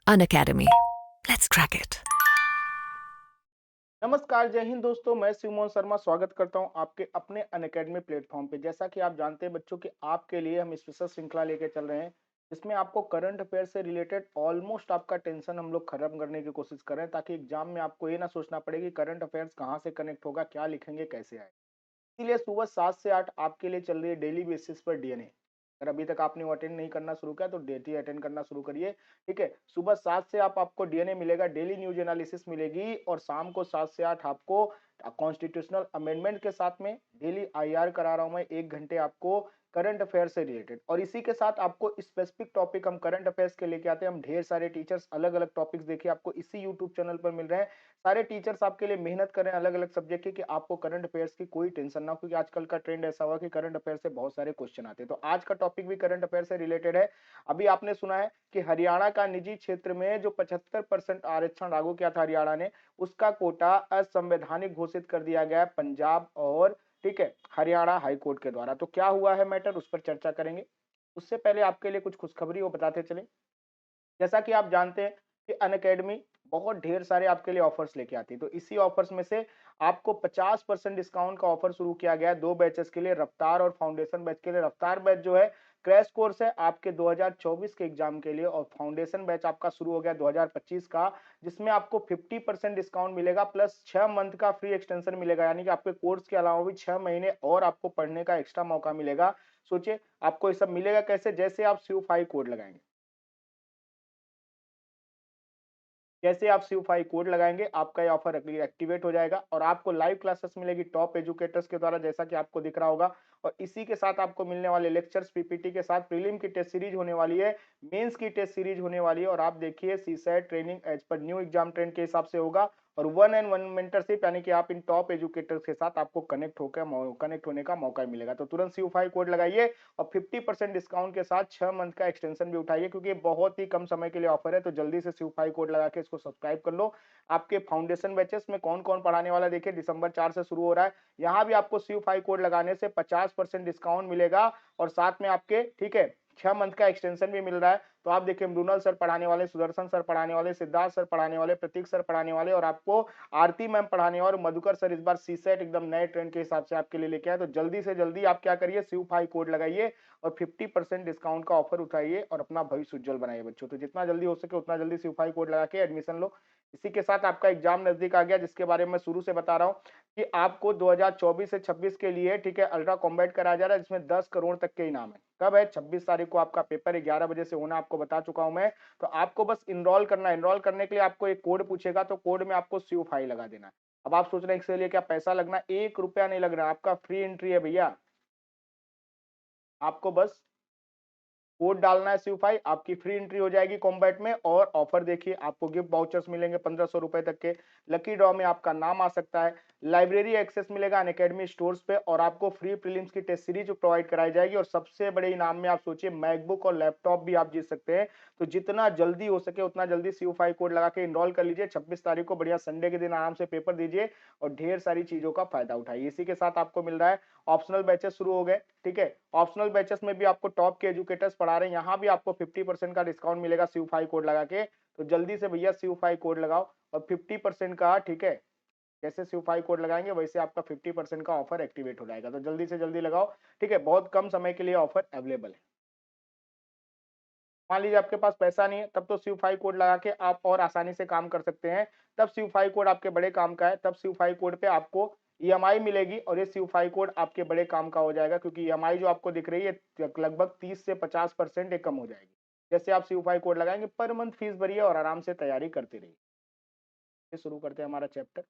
Unacademy. Let's crack it. नमस्कार, जय हिंद दोस्तों। मैं शिवमोहन शर्मा स्वागत करता हूं आपके अपने अनअकैडमी प्लेटफॉर्म पे। जैसा कि आप जानते हैं बच्चों कि आपके लिए हम स्पेशल श्रृंखला लेके चल रहे हैं, जिसमें आपको करंट अफेयर से रिलेटेड ऑलमोस्ट आपका टेंशन हम लोग खत्म करने की कोशिश कर रहे हैं, ताकि एग्जाम में आपको ये ना सोचना पड़े कि करंट अफेयर्स कहाँ से कनेक्ट होगा, क्या लिखेंगे, कैसे आए। इसीलिए सुबह 7 से 8 आपके लिए चल रही है डेली बेसिस पर डीएनए। अगर अभी तक आपने वो अटेंड नहीं करना शुरू किया तो डेली अटेंड करना शुरू करिए। ठीक है, सुबह 7 से आप आपको डीएनए मिलेगा, डेली न्यूज एनालिसिस मिलेगी, और शाम को 7 से 8 आपको कॉन्स्टिट्यूशनल अमेंडमेंट के साथ में डेली आईआर करा रहा हूं मैं 1 घंटे आपको करंट अफेयर से रिलेटेड। और इसी के साथ आपको स्पेसिफिक टॉपिक हम करंट अफेयर्स के लेके आते हैं। हम ढेर सारे टीचर्स अलग अलग टॉपिक्स देखिए आपको इसी यूट्यूब चैनल पर मिल रहे हैं। सारे टीचर्स आपके लिए मेहनत कर रहे हैं अलग अलग सब्जेक्ट की, कि आपको करंट अफेयर्स की कोई टेंशन ना हो, क्योंकि आजकल का ट्रेंड ऐसा हुआ कि करंट अफेयर से बहुत सारे क्वेश्चन आते हैं। तो आज का टॉपिक भी करंट अफेयर से रिलेटेड है। अभी आपने सुना है कि हरियाणा का निजी क्षेत्र में जो 75% आरक्षण लागू किया था हरियाणा ने, उसका कोटा असंवैधानिक घोषित कर दिया गया है पंजाब और, ठीक है, हरियाणा हाईकोर्ट के द्वारा। तो क्या हुआ है मैटर, उस पर चर्चा करेंगे। उससे पहले आपके लिए कुछ खुशखबरी वो बताते चले। जैसा कि आप जानते हैं कि अनअकैडमी बहुत ढेर सारे आपके लिए ऑफर्स लेके आती है, तो इसी ऑफर्स में से आपको 50% डिस्काउंट का ऑफर शुरू किया गया है 2 बैचेस के लिए, रफ्तार और फाउंडेशन बैच के लिए। रफ्तार बैच जो है क्रैश कोर्स है आपके 2024 के एग्जाम के लिए, और फाउंडेशन बैच आपका शुरू हो गया 2025 का, जिसमें आपको 50% डिस्काउंट मिलेगा प्लस 6 मंथ का फ्री एक्सटेंशन मिलेगा। यानी कि आपके कोर्स के अलावा भी 6 महीने और आपको पढ़ने का एक्स्ट्रा मौका मिलेगा। सोचिए आपको ये सब मिलेगा कैसे, जैसे आप SIU5 कोड लगाएंगे। जैसे आप शिव5 कोड लगाएंगे आपका ये ऑफर एक्टिवेट हो जाएगा, और आपको लाइव क्लासेस मिलेगी टॉप एजुकेटर्स के द्वारा, जैसा कि आपको दिख रहा होगा। और इसी के साथ आपको मिलने वाले लेक्चर्स पीपीटी के साथ प्रीलिम की टेस्ट सीरीज होने वाली है, मेंस की टेस्ट सीरीज होने वाली है। और आप देखिए CSAT training as per new exam trend के हिसाब से होगा, और 1 एंड 1 मेंटरशिप, यानी कि आप इन टॉप एजुकेटर्स के साथ आपको कनेक्ट होने का मौका मिलेगा। तो तुरंत शिव5 कोड लगाइए और 50% डिस्काउंट के साथ 6 मंथ का एक्सटेंशन भी उठाइए, क्योंकि ये बहुत ही कम समय के लिए ऑफर है। तो जल्दी से शिव5 कोड लगा के इसको सब्सक्राइब कर लो। आपके फाउंडेशन बैचेस में कौन कौन पढ़ाने वाला है, देखिए दिसंबर 4 से शुरू हो रहा है। यहाँ भी आपको शिव5 कोड लगाने से 50% डिस्काउंट मिलेगा, और साथ में आपके, ठीक है, 6 मंथ का एक्सटेंशन भी मिल रहा है। तो आप देखिए मृणाल सर पढ़ाने वाले, सुदर्शन सर पढ़ाने वाले, सिद्धार्थ सर पढ़ाने वाले, प्रतीक सर पढ़ाने वाले, और आपको आरती मैम पढ़ाने वाले, और मधुकर सर इस बार सीसेट एकदम नए ट्रेंड के हिसाब से आपके लिए लेके आए। तो जल्दी से जल्दी आप क्या करिए, शिव5 कोड लगाइए और 50% डिस्काउंट का ऑफर उठाइए और अपना भविष्य उज्जवल बनाइए बच्चों। तो जितना जल्दी हो सके उतना जल्दी शिव5 कोड लगा के एडमिशन लो। इसी के साथ आपका एग्जाम नजदीक आ गया, जिसके बारे में मैं शुरू से बता रहा हूँ कि आपको 2024 से 26 के लिए, ठीक है, अल्ट्रा कॉम्बैट कराया जा रहा है, जिसमें 10 करोड़ तक के इनाम है। कब है? 26 तारीख को आपका पेपर 11 बजे से होना, आपको बता चुका हूं मैं। तो आपको बस इनरोल करना है। इनरोल करने के लिए आपको एक कोड पूछेगा, तो कोड में आपको शिव5 लगा देना है। अब आप सोच रहे हैं इसके लिए क्या पैसा लगना है? 1 रुपया नहीं लग रहा, आपका फ्री एंट्री है भैया। आपको बस कोड डालना है शिव5, आपकी फ्री एंट्री हो जाएगी कॉम्बैट में। और ऑफर देखिए, आपको गिफ्ट वाउचर्स मिलेंगे 1500 रुपए तक के, लकी ड्रॉ में आपका नाम आ सकता है, लाइब्रेरी एक्सेस मिलेगा अनअकैडमी स्टोर्स पे, और आपको फ्री प्रीलिम्स की टेस्ट सीरीज प्रोवाइड कराई जाएगी। और सबसे बड़े इनाम में आप सोचिए मैकबुक और लैपटॉप भी आप जीत सकते हैं। तो जितना जल्दी हो सके उतना जल्दी शिव5 कोड लगा के इनरोल कर लीजिए। 26 तारीख को बढ़िया संडे के दिन आराम से पेपर दीजिए और ढेर सारी चीजों का फायदा उठाइए। इसी के साथ आपको मिल रहा है ऑप्शनल बैचेस शुरू हो गए, ठीक है। ऑप्शनल बैचेस में भी आपको टॉप के एजुकेटर्स पढ़ा रहे हैं, यहाँ भी आपको 50% का डिस्काउंट मिलेगा शिव5 कोड लगा के। तो जल्दी से भैया शिव5 कोड लगाओ और 50% का, ठीक है, जैसे शिव5 कोड लगाएंगे वैसे आपका 50% का ऑफर एक्टिवेट हो जाएगा। तो जल्दी से जल्दी लगाओ, ठीक है, बहुत कम समय के लिए ऑफर अवेलेबल है। मान लीजिए आपके पास पैसा नहीं है, तब तो शिव5 कोड लगा के आप और आसानी से काम कर सकते हैं। तब शिव5 कोड आपके बड़े काम का है। तब शिव5 कोड पे आपको ईएमआई मिलेगी, और ये शिव5 कोड आपके बड़े काम का हो जाएगा, क्योंकि ईएमआई जो आपको दिख रही है लगभग 30 से 50% कम हो जाएगी। जैसे आप शिव5 कोड लगाएंगे, पर मंथ फीस भरिए और आराम से तैयारी करते रहिए। शुरू करते हैं हमारा चैप्टर।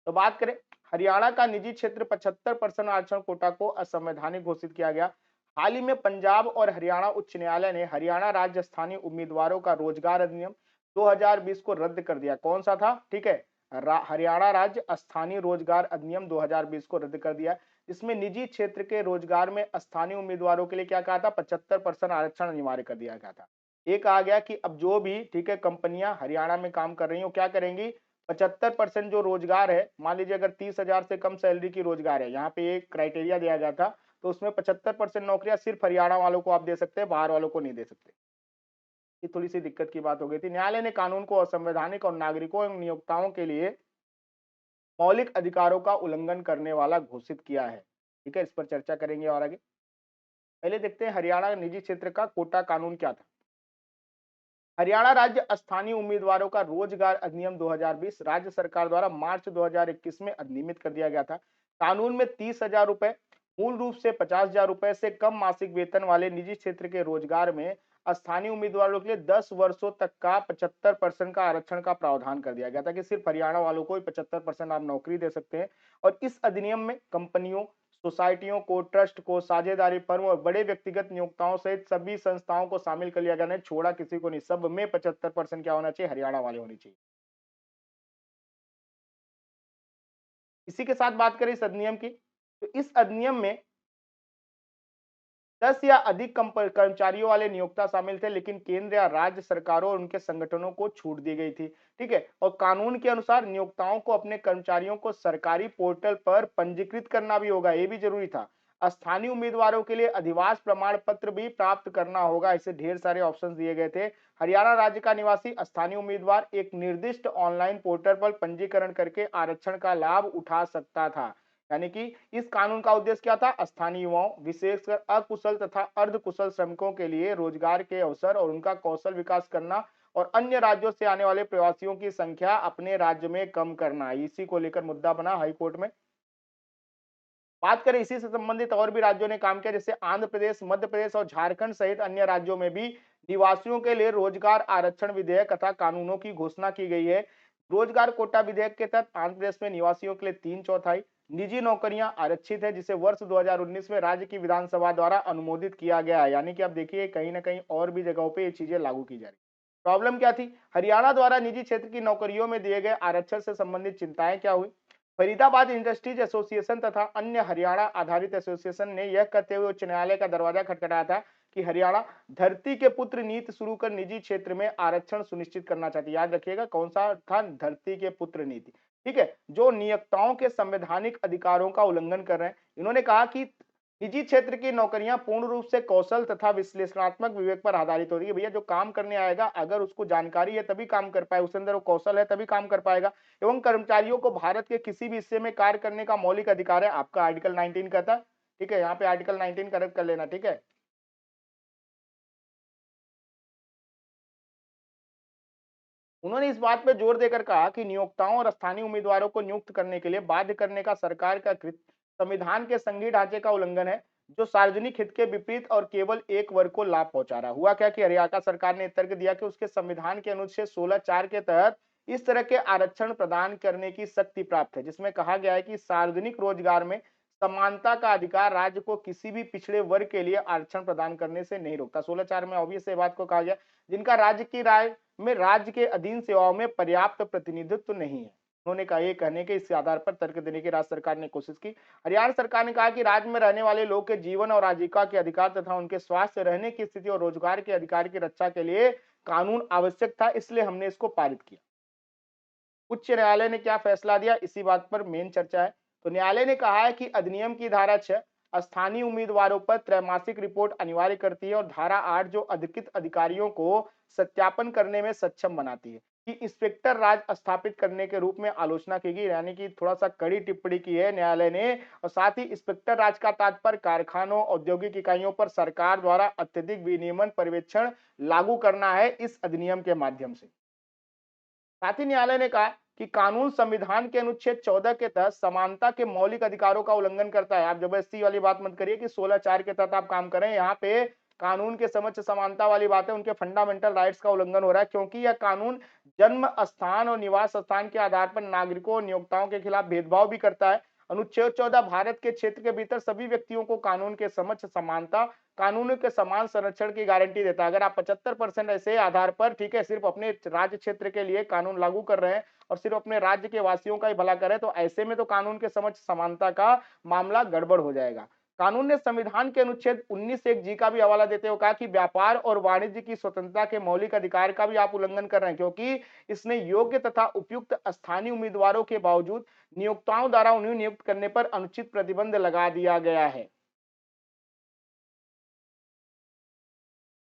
तो बात करें, हरियाणा का निजी क्षेत्र 75% आरक्षण कोटा को असंवैधानिक घोषित किया गया। हाल ही में पंजाब और हरियाणा उच्च न्यायालय ने हरियाणा राज्य स्थानीय उम्मीदवारों का रोजगार अधिनियम 2020 को रद्द कर दिया। कौन सा था? ठीक है, हरियाणा राज्य स्थानीय रोजगार अधिनियम 2020 को रद्द कर दिया। इसमें निजी क्षेत्र के रोजगार में स्थानीय उम्मीदवारों के लिए क्या कहा था? 75% आरक्षण अनिवार्य कर दिया गया था। ये कहा गया कि अब जो भी, ठीक है, कंपनियां हरियाणा में काम कर रही हो क्या करेंगी, 75% जो रोजगार है, मान लीजिए अगर 30,000 से कम सैलरी की रोजगार है, यहाँ पे एक क्राइटेरिया दिया गया था, तो उसमें 75% नौकरियां सिर्फ हरियाणा वालों को आप दे सकते हैं, बाहर वालों को नहीं दे सकते। ये थोड़ी-सी दिक्कत की बात हो गई थी। न्यायालय ने कानून को असंवैधानिक और नागरिकों एवं नियोक्ताओं के लिए मौलिक अधिकारों का उल्लंघन करने वाला घोषित किया है। ठीक है, इस पर चर्चा करेंगे और आगे। पहले देखते हैं हरियाणा निजी क्षेत्र का कोटा कानून क्या था। हरियाणा राज्य स्थानीय उम्मीदवारों का रोजगार अधिनियम 2020 राज्य सरकार द्वारा मार्च 2021 में अधिनियमित कर दिया गया था। कानून में 30,000 रुपए मूल रूप से 50,000 रुपए से कम मासिक वेतन वाले निजी क्षेत्र के रोजगार में स्थानीय उम्मीदवारों के लिए 10 वर्षों तक का 75% का आरक्षण का प्रावधान कर दिया गया था कि सिर्फ हरियाणा वालों को ही 75% आप नौकरी दे सकते हैं। और इस अधिनियम में कंपनियों, सोसाइटियों को, ट्रस्ट को, साझेदारी फर्म और बड़े व्यक्तिगत नियोक्ताओं सहित सभी संस्थाओं को शामिल कर लिया गया है। छोड़ा किसी को नहीं, सब में 75% क्या होना चाहिए, हरियाणा वाले होने चाहिए। इसी के साथ बात करें इस अधिनियम की, तो इस अधिनियम में 10 या अधिक कर्मचारियों वाले नियोक्ता शामिल थे, लेकिन केंद्र या राज्य सरकारों और उनके संगठनों को छूट दी गई थी। ठीक है, और कानून के अनुसार नियोक्ताओं को अपने कर्मचारियों को सरकारी पोर्टल पर पंजीकृत करना भी होगा, ये भी जरूरी था। स्थानीय उम्मीदवारों के लिए अधिवास प्रमाण पत्र भी प्राप्त करना होगा। ऐसे ढेर सारे ऑप्शन दिए गए थे। हरियाणा राज्य का निवासी स्थानीय उम्मीदवार एक निर्दिष्ट ऑनलाइन पोर्टल पर पंजीकरण करके आरक्षण का लाभ उठा सकता था। यानी कि इस कानून का उद्देश्य क्या था, स्थानीय युवाओं, विशेषकर अकुशल तथा अर्धकुशल श्रमिकों के लिए रोजगार के अवसर और उनका कौशल विकास करना और अन्य राज्यों से आने वाले प्रवासियों की संख्या अपने राज्य में कम करना। इसी को लेकर मुद्दा बना हाई कोर्ट में। बात करें इसी से संबंधित और भी राज्यों ने काम किया, जैसे आंध्र प्रदेश, मध्य प्रदेश और झारखंड सहित अन्य राज्यों में भी निवासियों के लिए रोजगार आरक्षण विधेयक तथा कानूनों की घोषणा की गई है। रोजगार कोटा विधेयक के तहत आंध्र प्रदेश में निवासियों के लिए 3/4 निजी नौकरियां आरक्षित है, जिसे वर्ष 2019 में राज्य की विधानसभा द्वारा अनुमोदित किया गया है। यानी कि आप देखिए कहीं ना कहीं और भी जगहों पे ये चीजें लागू की जा रही। प्रॉब्लम क्या थी, हरियाणा द्वारा निजी क्षेत्र की नौकरियों में दिए गए आरक्षण से संबंधित चिंताएं क्या हुई। फरीदाबाद इंडस्ट्रीज एसोसिएशन तथा अन्य हरियाणा आधारित एसोसिएशन ने यह कहते हुए उच्च न्यायालय का दरवाजा खटखटाया था कि हरियाणा धरती के पुत्र नीति शुरू कर निजी क्षेत्र में आरक्षण सुनिश्चित करना चाहती है। याद रखिएगा कौन सा था, धरती के पुत्र नीति। ठीक है, जो नियोक्ताओं के संवैधानिक अधिकारों का उल्लंघन कर रहे हैं। इन्होंने कहा कि निजी क्षेत्र की नौकरियां पूर्ण रूप से कौशल तथा विश्लेषणात्मक विवेक पर आधारित होती है। भैया जो काम करने आएगा अगर उसको जानकारी है तभी काम कर पाए, उसके अंदर वो कौशल है तभी काम कर पाएगा। एवं कर्मचारियों को भारत के किसी भी हिस्से में कार्य करने का मौलिक अधिकार है, आपका आर्टिकल 19 कहता है। ठीक है, यहाँ पे आर्टिकल 19 करेक्ट कर लेना। ठीक है, उन्होंने इस बात पे जोर देकर कहा कि नियोक्ताओं और स्थानीय उम्मीदवारों को नियुक्त करने के लिए बाध्य करने का सरकार का कृत संविधान के संघीय ढांचे का उल्लंघन है, जो सार्वजनिक हित के विपरीत और केवल एक वर्ग को लाभ पहुंचा रहा है। हुआ क्या कि हरियाणा सरकार ने तर्क दिया कि उसके संविधान के अनुच्छेद 16(4) के तहत इस तरह के आरक्षण प्रदान करने की शक्ति प्राप्त है, जिसमें कहा गया है कि सार्वजनिक रोजगार में समानता का अधिकार राज्य को किसी भी पिछड़े वर्ग के लिए आरक्षण प्रदान करने से नहीं रोकता। 16(4) में ऑब्वियस बात को कहा गया, जिनका राज्य की राय में राज्य के अधीन सेवाओं में पर्याप्त प्रतिनिधित्व नहीं है। उन्होंने कहा, ये कहने के इस आधार पर तर्क देने की राज्य सरकार ने कोशिश की। हरियाणा सरकार ने कहा कि राज्य में रहने वाले लोग के जीवन और आजीविका के अधिकार तथा उनके स्वास्थ्य, रहने की स्थिति और रोजगार के अधिकार की रक्षा के लिए कानून आवश्यक था, इसलिए हमने इसको पारित किया। उच्च न्यायालय ने क्या फैसला दिया, इसी बात पर मेन चर्चा है। तो न्यायालय ने कहा है कि अधिनियम की धारा 6 स्थानीय उम्मीदवारों पर त्रैमासिक रिपोर्ट अनिवार्य करती है और धारा 8 जो अधिकृत अधिकारियों को सत्यापन करने में सक्षम बनाती है कि इंस्पेक्टर राज स्थापित करने के रूप में आलोचना की गई। यानी कि थोड़ा सा कड़ी टिप्पणी की है न्यायालय ने। और साथ ही इंस्पेक्टर राज का तात्पर्य कारखानों, औद्योगिक इकाइयों पर सरकार द्वारा अत्यधिक विनियमन पर्यवेक्षण लागू करना है इस अधिनियम के माध्यम से। साथ ही न्यायालय ने कहा कि कानून संविधान के अनुच्छेद 14 के तहत समानता के मौलिक अधिकारों का उल्लंघन करता है। आप जबरदस्ती वाली बात मत करिए कि 16(4) के तहत आप काम करें। यहाँ पे कानून के समक्ष समानता वाली बात है, उनके फंडामेंटल राइट्स का उल्लंघन हो रहा है, क्योंकि यह कानून जन्म स्थान और निवास स्थान के आधार पर नागरिकों और नियोक्ताओं के खिलाफ भेदभाव भी करता है। अनुच्छेद 14 भारत के क्षेत्र के भीतर सभी व्यक्तियों को कानून के समक्ष समानता, कानून के समान संरक्षण की गारंटी देता है। अगर आप 75% ऐसे आधार पर, ठीक है, सिर्फ अपने राज्य क्षेत्र के लिए कानून लागू कर रहे हैं और सिर्फ अपने राज्य के वासियों का ही भला कर रहे हैं, तो ऐसे में तो कानून के समक्ष समानता का मामला गड़बड़ हो जाएगा। कानून ने संविधान के अनुच्छेद 19(1) का भी हवाला देते हुए कहा कि व्यापार और वाणिज्य की स्वतंत्रता के मौलिक अधिकार का भी आप उल्लंघन कर रहे हैं, क्योंकि इसने योग्य तथा उपयुक्त स्थानीय उम्मीदवारों के बावजूद नियोक्ताओं द्वारा उन्हें नियुक्त करने पर अनुचित प्रतिबंध लगा दिया गया है।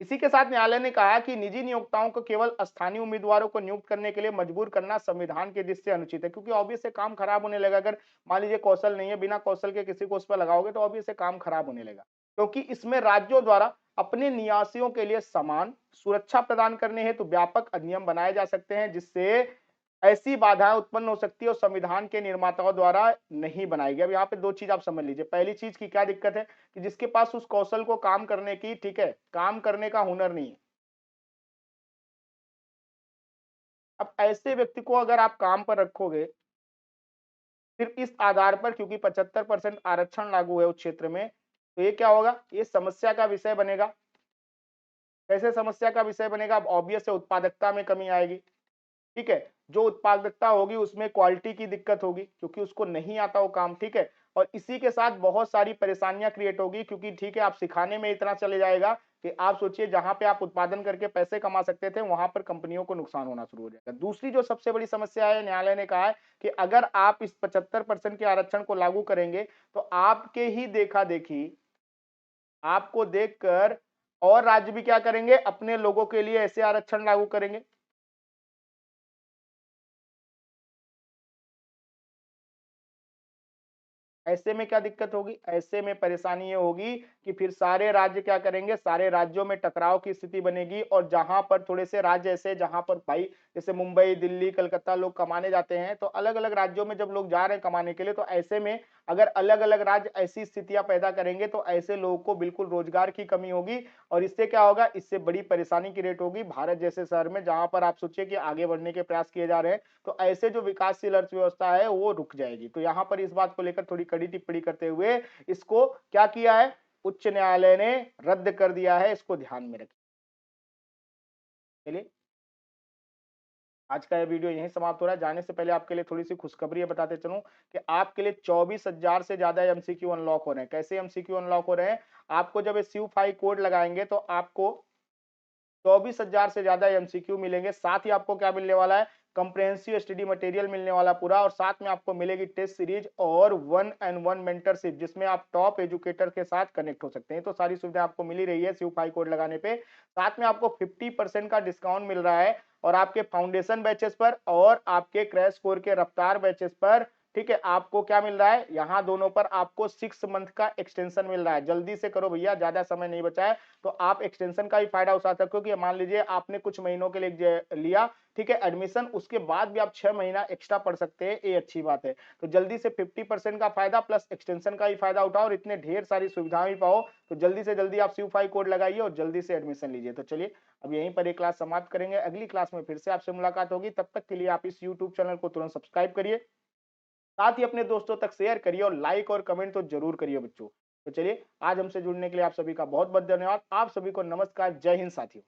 इसी के साथ न्यायालय ने कहा कि निजी नियोक्ताओं को केवल स्थानीय उम्मीदवारों को नियुक्त करने के लिए मजबूर करना संविधान की दृष्टि से अनुचित है, क्योंकि ऑब्वियस से काम खराब होने लगा। अगर मान लीजिए कौशल नहीं है, बिना कौशल के किसी को उस पर लगाओगे तो ऑब्वियस से काम खराब होने लगा, क्योंकि इसमें राज्यों द्वारा अपने निवासियों के लिए समान सुरक्षा प्रदान करने हेतु व्यापक अधिनियम बनाए जा सकते हैं, जिससे ऐसी बाधाएं उत्पन्न हो सकती है और संविधान के निर्माताओं द्वारा नहीं बनाई गई। अब यहाँ पे दो चीज आप समझ लीजिए। पहली चीज की क्या दिक्कत है कि जिसके पास उस कौशल को काम करने की, ठीक है, काम करने का हुनर नहीं है। अब ऐसे व्यक्ति को अगर आप काम पर रखोगे सिर्फ इस आधार पर क्योंकि 75% आरक्षण लागू है उस क्षेत्र में, तो ये क्या होगा, ये समस्या का विषय बनेगा। कैसे समस्या का विषय बनेगा? अब ऑब्वियस है उत्पादकता में कमी आएगी। ठीक है, जो उत्पादकता होगी उसमें क्वालिटी की दिक्कत होगी क्योंकि उसको नहीं आता वो काम। ठीक है, और इसी के साथ बहुत सारी परेशानियां क्रिएट होगी क्योंकि ठीक है आप सिखाने में इतना चले जाएगा कि आप सोचिए जहां पे आप उत्पादन करके पैसे कमा सकते थे वहां पर कंपनियों को नुकसान होना शुरू हो जाएगा। दूसरी जो सबसे बड़ी समस्या है, न्यायालय ने कहा है कि अगर आप इस 75% के आरक्षण को लागू करेंगे तो आपके ही देखा देखी आपको देखकर और राज्य भी क्या करेंगे, अपने लोगों के लिए ऐसे आरक्षण लागू करेंगे। ऐसे में क्या दिक्कत होगी? ऐसे में परेशानी ये होगी कि फिर सारे राज्य क्या करेंगे, सारे राज्यों में टकराव की स्थिति बनेगी और जहां पर थोड़े से राज्य ऐसे जहां पर भाई जैसे मुंबई, दिल्ली, कलकत्ता लोग कमाने जाते हैं, तो अलग-अलग राज्यों में जब लोग जा रहे हैं कमाने के लिए, तो ऐसे में अगर अलग-अलग राज्य ऐसी स्थितियां पैदा करेंगे तो ऐसे लोगों को बिल्कुल रोजगार की कमी होगी और इससे क्या होगा, इससे बड़ी परेशानी क्रिएट होगी भारत जैसे शहर में जहां पर आप सोचिए कि आगे बढ़ने के प्रयास किए जा रहे हैं, तो ऐसे जो विकासशील अर्थव्यवस्था है वो रुक जाएगी। तो यहाँ पर इस बात को लेकर थोड़ी कड़ी टिप्पणी करते हुए इसको क्या किया है, उच्च न्यायालय ने रद्द कर दिया है। इसको ध्यान में रखिए। चलिए, आज का ये वीडियो यहीं समाप्त हो रहा है। जाने से पहले आपके लिए थोड़ी सी खुशखबरी है, बताते चलूं कि आपके लिए 24,000 से ज्यादा एमसीक्यू अनलॉक हो रहे हैं। कैसे एमसीक्यू अनलॉक हो रहे हैं? आपको जब ये SIV5 कोड लगाएंगे तो आपको 24,000 से ज्यादा एमसीक्यू मिलेंगे। साथ ही आपको क्या मिलने वाला है, कंप्रेहेंसिव स्टडी मटेरियल मिलने वाला पूरा, और साथ में आपको मिलेगी टेस्ट सीरीज और 1-on-1 मेंटरशिप जिसमें आप टॉप एजुकेटर के साथ कनेक्ट हो सकते हैं। तो सारी सुविधा आपको मिल ही रही है SIV5 कोड लगाने पे। साथ में आपको 50% का डिस्काउंट मिल रहा है और आपके फाउंडेशन बैचेस पर और आपके क्रैश कोर के रफ्तार बैचेस पर, ठीक है, आपको क्या मिल रहा है, यहाँ दोनों पर आपको 6 मंथ का एक्सटेंशन मिल रहा है। जल्दी से करो भैया, ज्यादा समय नहीं बचा है, तो आप एक्सटेंशन का भी फायदा उठा सकते हो कि मान लीजिए आपने कुछ महीनों के लिए लिया, ठीक है, एडमिशन, उसके बाद भी आप 6 महीना एक्स्ट्रा पढ़ सकते हैं, ये अच्छी बात है। तो जल्दी से 50% का फायदा प्लस एक्सटेंशन का भी फायदा उठाओ और इतने ढेर सारी सुविधाएं भी पाओ। तो जल्दी से जल्दी आप SIV5 कोड लगाइए और जल्दी से एडमिशन लीजिए। तो चलिए अब यहीं पर ये क्लास समाप्त करेंगे। अगली क्लास में फिर से आपसे मुलाकात होगी। तब तक के लिए आप इस यूट्यूब चैनल को तुरंत सब्सक्राइब करिए, साथ ही अपने दोस्तों तक शेयर करिए और लाइक और कमेंट तो जरूर करिए बच्चों। तो चलिए, आज हमसे जुड़ने के लिए आप सभी का बहुत बहुत धन्यवाद। आप सभी को नमस्कार। जय हिंद साथियों।